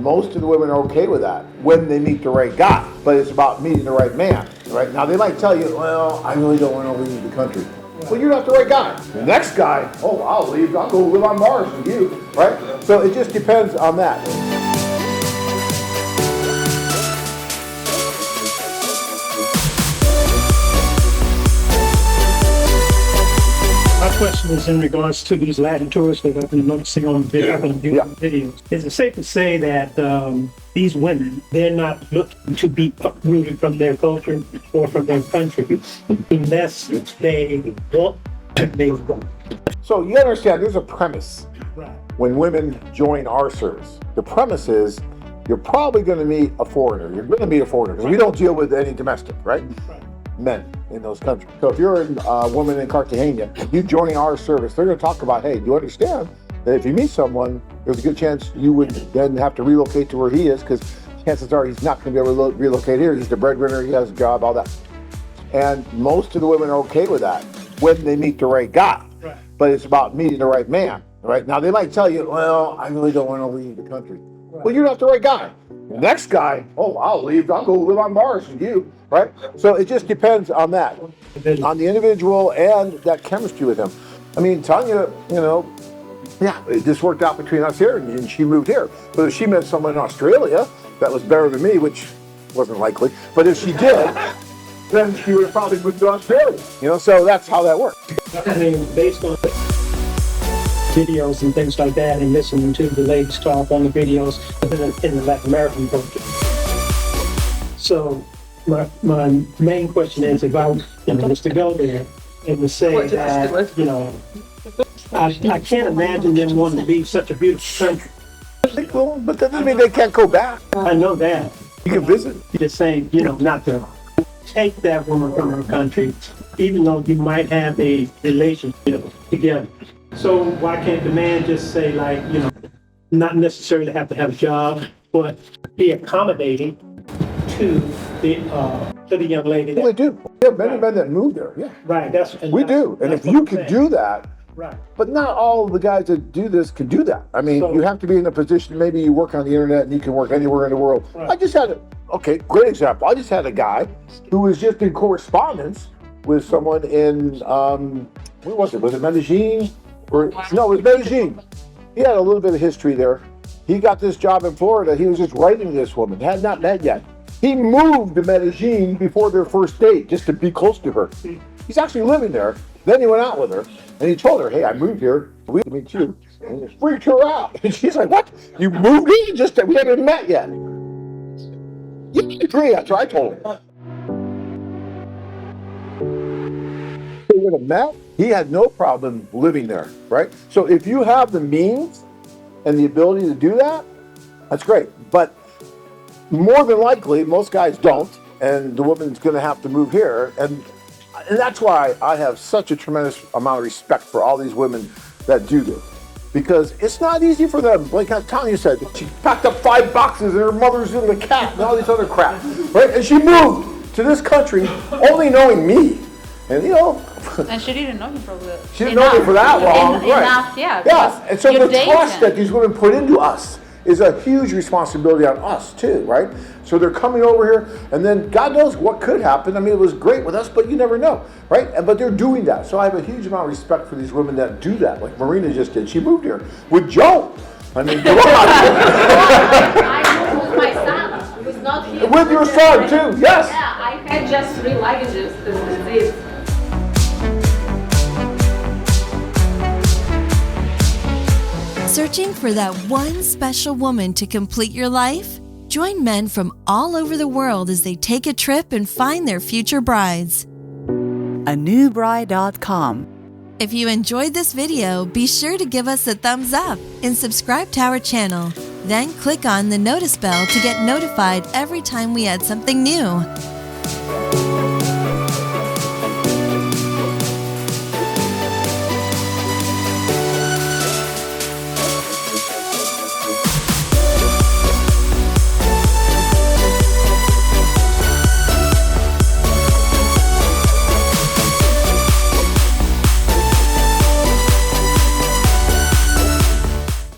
most of the women are okay with that when they meet the right guy. But it's about meeting the right man, right? Now they might tell you, well, I really don't want to leave the country. Well, you're not the right guy. The next guy, oh, I'll leave. I'll go live on Mars with you, right? So it just depends on that. My question is in regards to these Latin tourists that I've been noticing on videos. Is it safe to say that these women, they're not looking to be uprooted from their culture or from their country unless they want to make them? So you understand, there's a premise Right. when women join our service. The premise is you're probably going to meet a foreigner. You're going to meet a foreigner because we don't deal with any domestic, right? Men in those countries. So if you're a woman in Cartagena, you joining our service, they're going to talk about, hey, do you understand that if you meet someone, there's a good chance you would then have to relocate to where he is, because chances are he's not going to be able to relocate here. He's the breadwinner, he has a job, all that. And most of the women are okay with that when they meet the right guy. Right. But it's about meeting the right man, right? Now they might tell you, well, I really don't want to leave the country. Right. Well, you're not the right guy. The next guy, oh, I'll leave. I'll go live on Mars with you, right? So it just depends on that, on the individual and that chemistry with him. I mean, Tanya, yeah, it just worked out between us here, and she moved here. But if she met someone in Australia that was better than me, which wasn't likely, but if she did, then she would have probably moved to Australia. So that's how that works. I mean, based on videos and things like that, and listening to the ladies talk on the videos in the Latin American culture. So my main question is, if I was to go there and to say that, I can't imagine them wanting to leave such a beautiful country. Well, but that doesn't mean they can't go back. I know that. You can visit. You're just saying, not to take that woman from her country, even though you might have a relationship together. So why can't the man just say, like, not necessarily have to have a job, but be accommodating to the young lady? Well, they do. We have many men that move there. Yeah. Right. We do. And if you can do that, right. But not all of the guys that do this can do that. I mean, you have to be in a position, maybe you work on the internet and you can work anywhere in the world. Right. I just had great example. I just had a guy who was just in correspondence with someone in, where was it? Was it Medellin? No, it was Medellin. He had a little bit of history there. He got this job in Florida. He was just writing to this woman, had not met yet. He moved to Medellin before their first date just to be close to her. He's actually living there. Then he went out with her and he told her, hey, I moved here. We meet you. And it freaked her out. And she's like, what? You moved here? We haven't met yet. You agree? That's what I told him. They would have met. He had no problem living there, right? So if you have the means and the ability to do that, that's great. But more than likely, most guys don't, and the woman's going to have to move here. And that's why I have such a tremendous amount of respect for all these women that do this. Because it's not easy for them. Like Tanya said, she packed up 5 boxes and her mother's in the cat and all this other crap, right? And she moved to this country only knowing me. And and she didn't know him for She didn't know me for that long, right? Enough, yeah. Yeah, and so the trust that these women put into us is a huge responsibility on us too, right? So they're coming over here, and then God knows what could happen. I mean, it was great with us, but you never know, right? But they're doing that. So I have a huge amount of respect for these women that do that, like Marina just did. She moved here with Joe. I mean, come on. I moved with my son, who's not here. With your son too, yes. Yeah, I had just 3 luggages. This is it. Searching for that one special woman to complete your life? Join men from all over the world as they take a trip and find their future brides. anewbride.com. If you enjoyed this video, be sure to give us a thumbs up and subscribe to our channel. Then click on the notice bell to get notified every time we add something new.